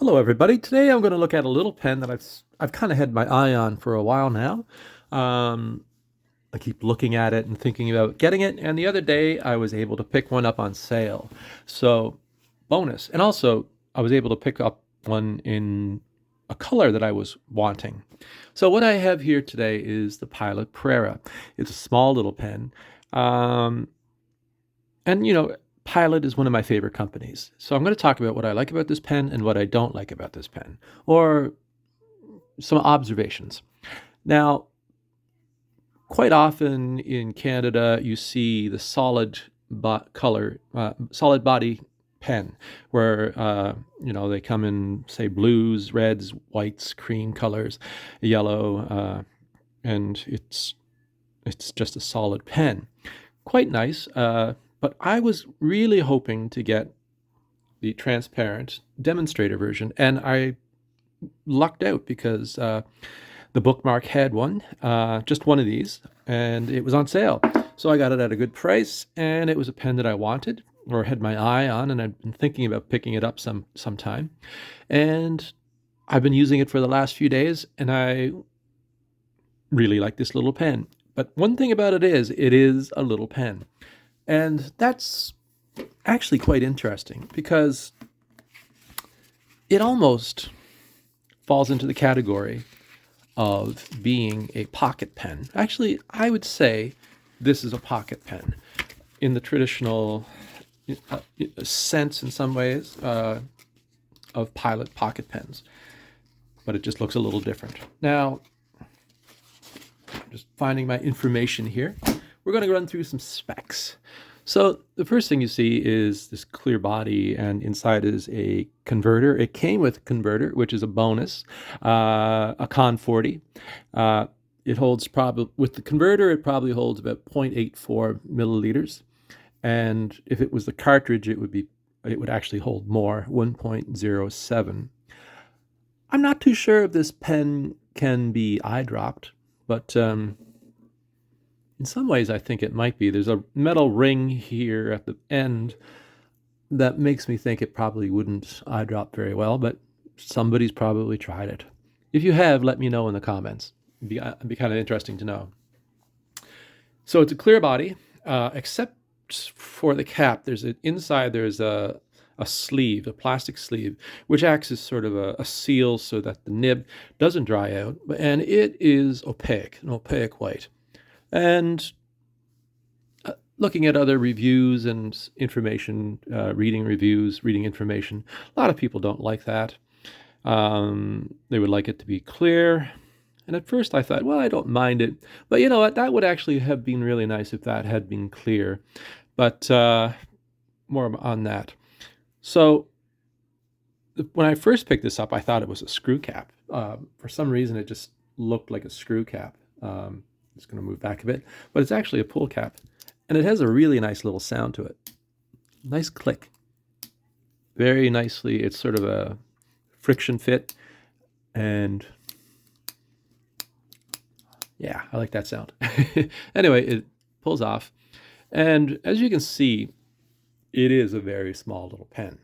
Hello, everybody. Today I'm going to look at a little pen that I've kind of had my eye on for a while now. Um, I keep looking at it and thinking about getting it, and the other day I was able to pick one up on sale. So, bonus. And also, I was able to pick up one in a color that I was wanting. So, what I have here today is the Pilot Prera. It's a small little pen. Um, and, Pilot is one of my favorite companies. So I'm going to talk about what I like about this pen and what I don't like about this pen, or some observations. Now, quite often in Canada, you see the solid body pen, where they come in, say, blues, reds, whites, cream colors, yellow, and it's just a solid pen. Quite nice. But I was really hoping to get the transparent demonstrator version, and I lucked out because the Bookmark had one, just one of these, and it was on sale. So I got it at a good price, and it was a pen that I wanted or had my eye on, and I've been thinking about picking it up sometime. And I've been using it for the last few days, and I really like this little pen. But one thing about it is a little pen. And that's actually quite interesting because it almost falls into the category of being a pocket pen. Actually, I would say this is a pocket pen in the traditional sense, in some ways, of Pilot pocket pens. But it just looks a little different. Now, I'm just finding my information here. We're going to run through some specs. So the first thing you see is this clear body, and inside is a converter. It came with a converter, which is a bonus, a Con 40. It holds with the converter, it probably holds about 0.84 milliliters. And if it was the cartridge, it would actually hold more, 1.07. I'm not too sure if this pen can be eye dropped, but in some ways, I think it might be. There's a metal ring here at the end that makes me think it probably wouldn't eye drop very well, but somebody's probably tried it. If you have, let me know in the comments. It'd be kind of interesting to know. So it's a clear body, except for the cap. Inside there's a sleeve, a plastic sleeve, which acts as sort of a seal so that the nib doesn't dry out, and it is opaque, an opaque white. And looking at other reviews and information, reading reviews, reading information, a lot of people don't like that. They would like it to be clear. And at first I thought, well, I don't mind it. But you know what? That would actually have been really nice if that had been clear. But more on that. So when I first picked this up, I thought it was a screw cap. For some reason, it just looked like a screw cap. It's going to move back a bit, but it's actually a pull cap, and it has a really nice little sound to it. Nice click. Very nicely. It's sort of a friction fit, and yeah, I like that sound. Anyway, it pulls off, and as you can see, it is a very small little pen.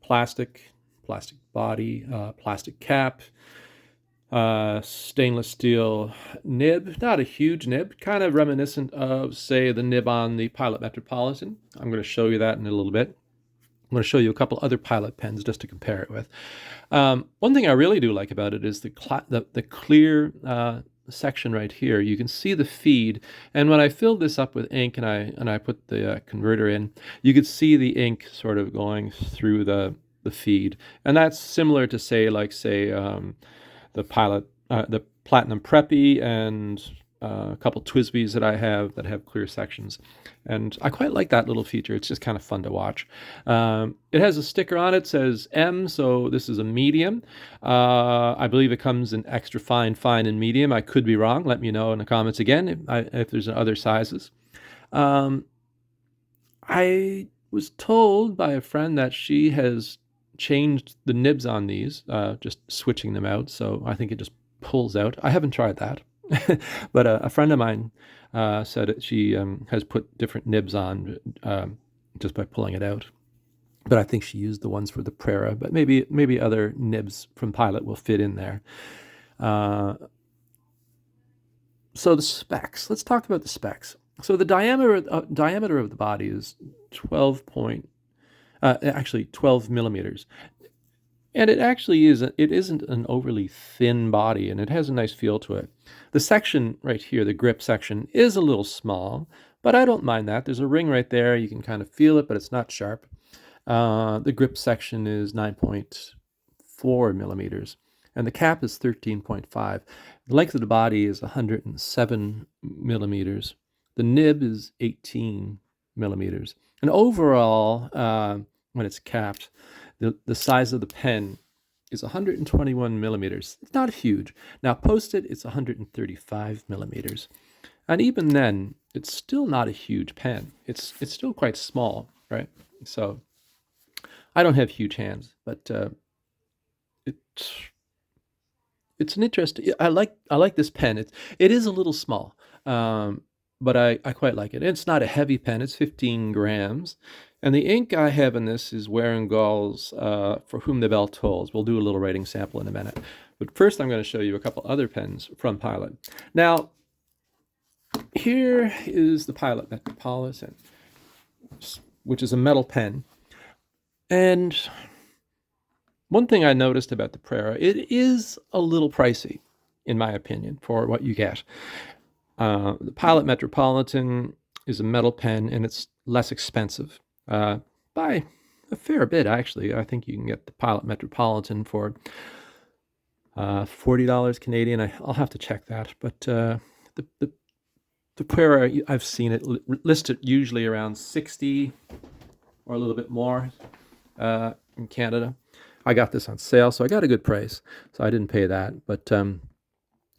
Plastic body, plastic cap. Stainless steel nib, not a huge nib, kind of reminiscent of, say, the nib on the Pilot Metropolitan. I'm going to show you that in a little bit. I'm going to show you a couple other Pilot pens just to compare it with. One thing I really do like about it is the clear section right here. You can see the feed, and when I filled this up with ink and I put the converter in, you could see the ink sort of going through the feed, and that's similar to the Pilot, the Platinum Preppy, and a couple TWSBIs that I have that have clear sections. And I quite like that little feature. It's just kind of fun to watch. It has a sticker on it, says M, so this is a medium. I believe it comes in extra fine, and medium. I could be wrong. Let me know in the comments again if there's other sizes. I was told by a friend that she has changed the nibs on these, just switching them out. So I think it just pulls out. I haven't tried that, but a friend of mine said that she has put different nibs on just by pulling it out. but I think she used the ones for the Prera, but maybe other nibs from Pilot will fit in there. So the specs. Let's talk about the specs. So the diameter of the body is 12 millimeters, and it isn't an overly thin body, and it has a nice feel to it. The section right here, the grip section, is a little small, but I don't mind that. There's a ring right there. You can kind of feel it, but it's not sharp. The grip section is 9.4 millimeters, and the cap is 13.5. The length of the body is 107 millimeters. The nib is 18 millimeters. And overall, when it's capped, the size of the pen is 121 millimeters. It's not huge. Now, posted, it's 135 millimeters. And even then, it's still not a huge pen. It's still quite small, right? So I don't have huge hands, but it's an interesting. I like this pen. It is a little small, but I quite like it. It's not a heavy pen. It's 15 grams, and the ink I have in this is Warengall's For Whom the Bell Tolls. We'll do a little writing sample in a minute, but first I'm going to show you a couple other pens from Pilot. Now, here is the Pilot Metropolitan, which is a metal pen, and one thing I noticed about the Prera, it is a little pricey, in my opinion, for what you get. The Pilot Metropolitan is a metal pen, and it's less expensive by a fair bit, actually. I think you can get the Pilot Metropolitan for $40 Canadian. I'll have to check that, but the Prera, I've seen it listed usually around 60 or a little bit more in Canada. I got this on sale, so I got a good price, so I didn't pay that. But and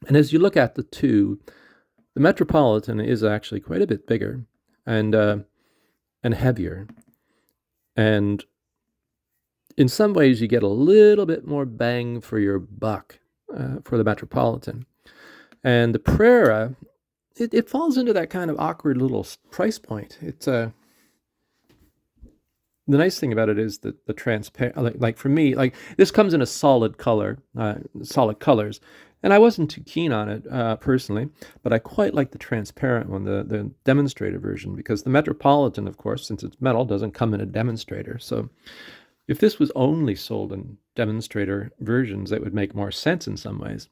as you look at the two, the Metropolitan is actually quite a bit bigger and heavier, and in some ways you get a little bit more bang for your buck for the Metropolitan. And the Prera, it falls into that kind of awkward little price point. It's the nice thing about it is that the transparent, like for me, like this comes in a solid color, solid colors, and I wasn't too keen on it personally, but I quite like the transparent one, the demonstrator version, because the Metropolitan, of course, since it's metal, doesn't come in a demonstrator. So if this was only sold in demonstrator versions, that would make more sense in some ways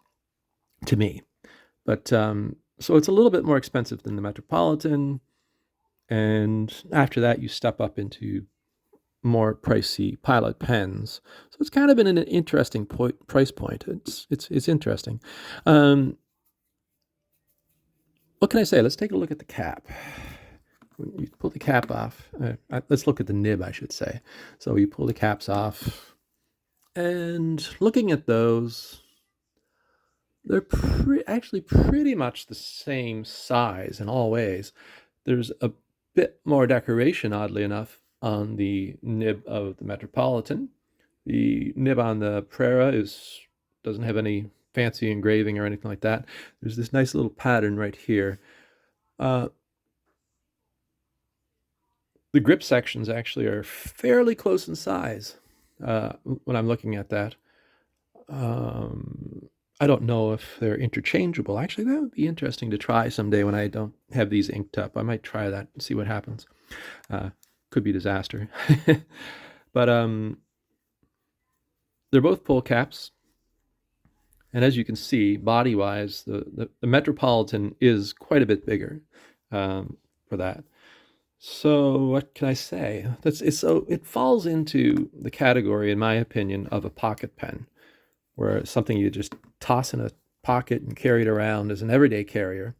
to me. But so it's a little bit more expensive than the Metropolitan, and after that you step up into more pricey Pilot pens. So it's kind of been an interesting price point. It's interesting. What can I say? Let's take a look at the cap. When you pull the cap off, let's look at the nib, I should say. So you pull the caps off, and looking at those, they're actually pretty much the same size in all ways. There's a bit more decoration, oddly enough, on the nib of the Metropolitan. The nib on the Prera doesn't have any fancy engraving or anything like that. There's this nice little pattern right here. The grip sections actually are fairly close in size when I'm looking at that. I don't know if they're interchangeable. Actually, that would be interesting to try someday when I don't have these inked up. I might try that and see what happens. Could be disaster. But they're both pull caps, and as you can see, body-wise, the Metropolitan is quite a bit bigger for that. So what can I say? It falls into the category, in my opinion, of a pocket pen, where it's something you just toss in a pocket and carry it around as an everyday carrier.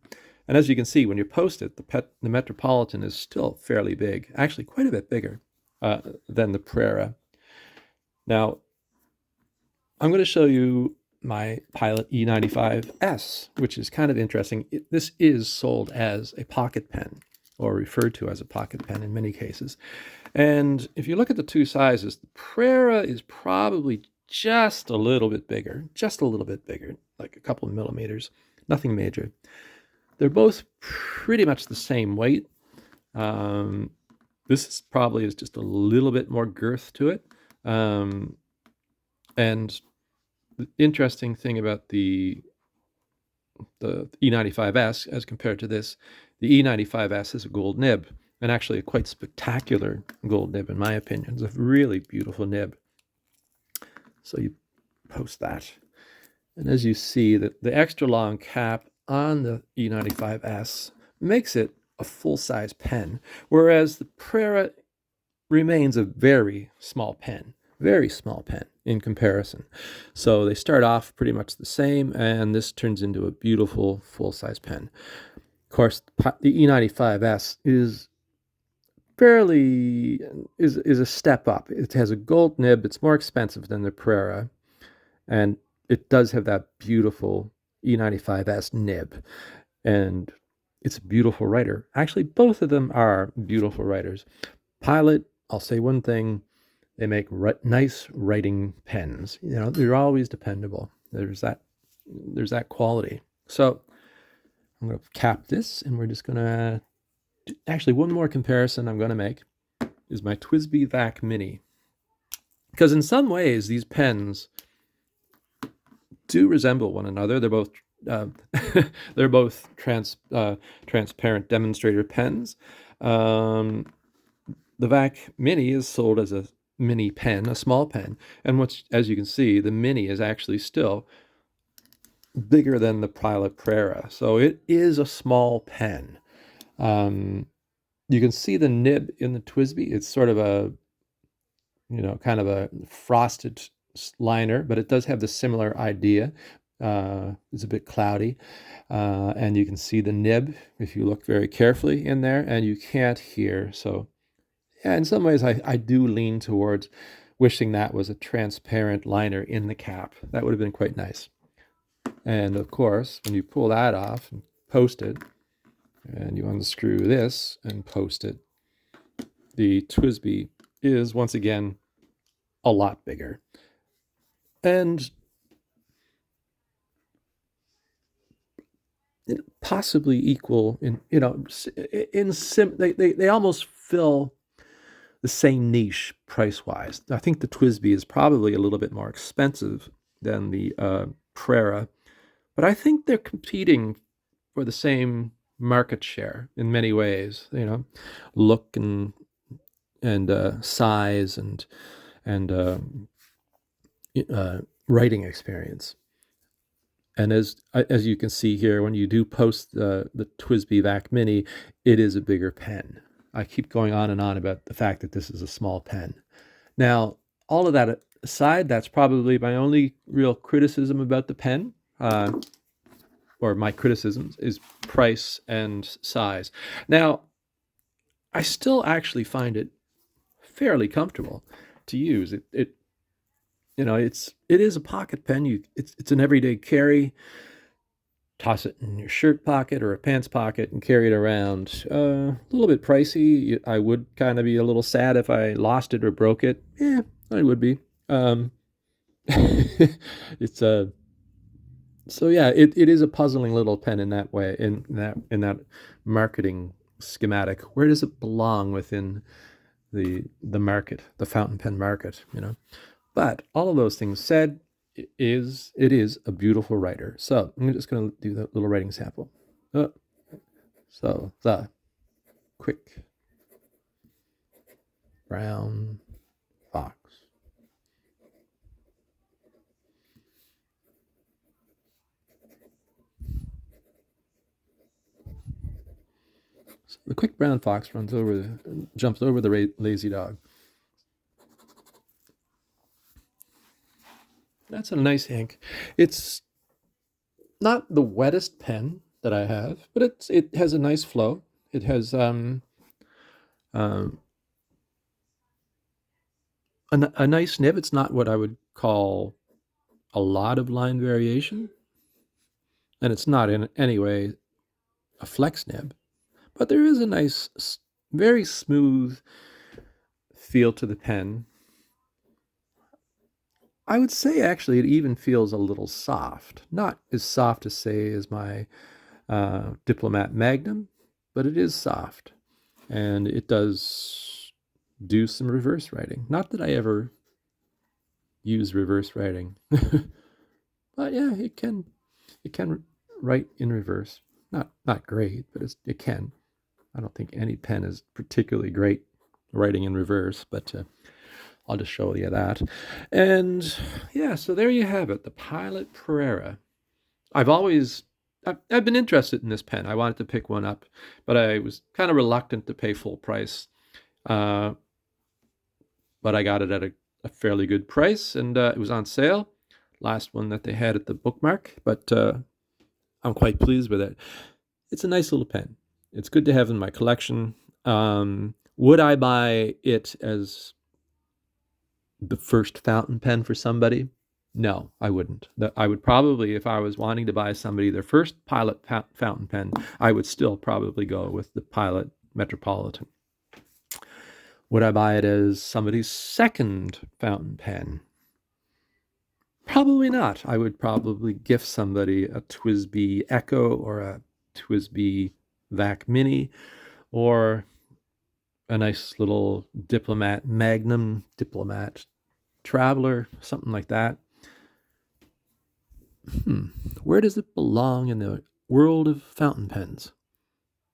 And as you can see, when you post it, the Metropolitan is still fairly big, actually quite a bit bigger than the Prera. Now, I'm going to show you my Pilot E95S, which is kind of interesting. This is sold as a pocket pen, or referred to as a pocket pen in many cases. And if you look at the two sizes, the Prera is probably just a little bit bigger, like a couple of millimeters, nothing major. They're both pretty much the same weight. This is probably is just a little bit more girth to it. And the interesting thing about the E95S as compared to this, the E95S is a gold nib, and actually a quite spectacular gold nib in my opinion. It's a really beautiful nib. So you post that. And as you see, the extra long cap on the E95S makes it a full-size pen, whereas the Prera remains a very small pen in comparison. So they start off pretty much the same, and this turns into a beautiful full-size pen. Of course, the E95S is a step up. It has a gold nib. It's more expensive than the Prera, and it does have that beautiful E95S nib, and it's a beautiful writer. Actually, both of them are beautiful writers. Pilot, I'll say one thing, they make nice writing pens. You know, they're always dependable. There's that quality. So I'm going to cap this, and we're just going to, actually one more comparison I'm going to make is my TWSBI VAC Mini. Because in some ways, these pens do resemble one another. They're both they're both transparent demonstrator pens. The VAC Mini is sold as a mini pen, a small pen, and as you can see, the Mini is actually still bigger than the Pilot Prera, so it is a small pen. You can see the nib in the TWSBI. It's sort of a, kind of a frosted liner, but it does have the similar idea. It's a bit cloudy, and you can see the nib if you look very carefully in there, and you can't hear. So yeah, in some ways I do lean towards wishing that was a transparent liner in the cap. That would have been quite nice. And of course, when you pull that off and post it, and you unscrew this and post it, the TWSBI is once again a lot bigger. And possibly equal they almost fill the same niche price-wise. I think the TWSBI is probably a little bit more expensive than the Prera, but I think they're competing for the same market share in many ways. Look and size and writing experience. And as you can see here, when you do post the TWSBI VAC Mini, it is a bigger pen. I keep going on and on about the fact that this is a small pen. Now, all of that aside, that's probably my only real criticism about the pen, or my criticisms, is price and size. Now, I still actually find it fairly comfortable to use. It is a pocket pen. It's an everyday carry. Toss it in your shirt pocket or a pants pocket and carry it around. A little bit pricey. I would kind of be a little sad if I lost it or broke it. Yeah, I would be. It's a so yeah, it is a puzzling little pen in that way, in that marketing schematic. Where does it belong within the market, the fountain pen market? But all of those things said, it is a beautiful writer. So I'm just going to do the little writing sample. So the quick brown fox. So the quick brown fox jumps over the lazy dog. That's a nice ink. It's not the wettest pen that I have, but it has a nice flow. It has a nice nib. It's not what I would call a lot of line variation, and it's not in any way a flex nib, but there is a nice, very smooth feel to the pen. I would say actually it even feels a little soft. Not as soft as, say, as my Diplomat Magnum, but it is soft. And it does do some reverse writing. Not that I ever use reverse writing, but yeah, it can write in reverse. Not great, but it can. I don't think any pen is particularly great writing in reverse, but I'll just show you that. And yeah, so there you have it, the Pilot Prera. I've been interested in this pen. I wanted to pick one up, but I was kind of reluctant to pay full price. Uh, but I got it at a fairly good price, and it was on sale. Last one that they had at the bookmark, but I'm quite pleased with it. It's a nice little pen. It's good to have in my collection. Would I buy it as the first fountain pen for somebody? No, I wouldn't. I would probably, if I was wanting to buy somebody their first Pilot fountain pen, I would still probably go with the Pilot Metropolitan. Would I buy it as somebody's second fountain pen? Probably not. I would probably gift somebody a TWSBI Echo or a TWSBI Vac Mini or a nice little Diplomat Magnum, Diplomat Traveler, something like that. Where does it belong in the world of fountain pens?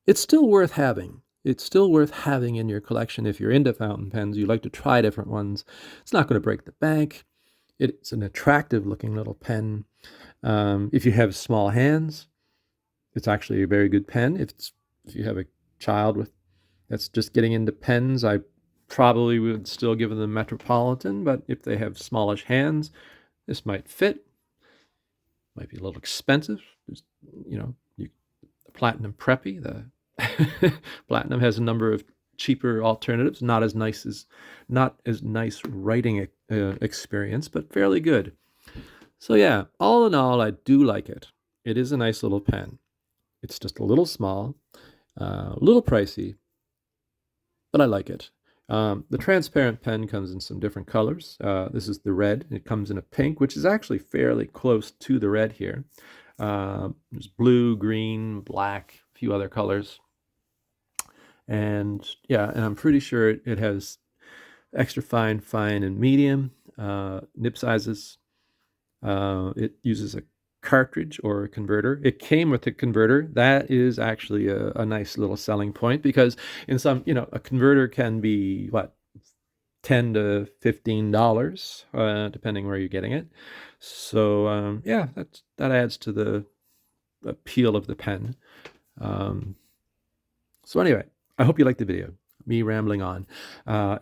It's still worth having. It's still worth having in your collection if you're into fountain pens. You like to try different ones. It's not going to break the bank. It's an attractive looking little pen. If you have small hands, it's actually a very good pen. If you have a child that's just getting into pens, I probably would still give them the Metropolitan, but if they have smallish hands, this might fit. Might be a little expensive. The Platinum Preppy, the Platinum has a number of cheaper alternatives, not as nice writing experience, but fairly good. So yeah, all in all, I do like it. It is a nice little pen. It's just a little small, a little pricey, but I like it. The transparent pen comes in some different colors. This is the red. It comes in a pink, which is actually fairly close to the red here. There's blue, green, black, a few other colors. And yeah, and I'm pretty sure it has extra fine, fine, and medium nib sizes. It uses a cartridge or a converter. It came with a converter. That is actually a nice little selling point because in some, a converter can be what, $10 to $15, depending where you're getting it. So yeah, that adds to the appeal of the pen. So anyway, I hope you liked the video. Me rambling on.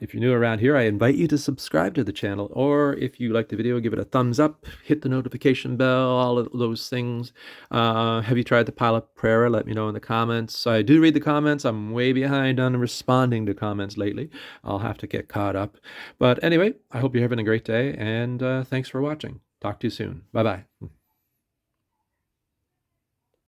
If you're new around here, I invite you to subscribe to the channel, or if you like the video, give it a thumbs up, hit the notification bell, all of those things. Have you tried the Pilot Prera? Let me know in the comments. I do read the comments. I'm way behind on responding to comments lately. I'll have to get caught up. But anyway, I hope you're having a great day, and thanks for watching. Talk to you soon. Bye-bye.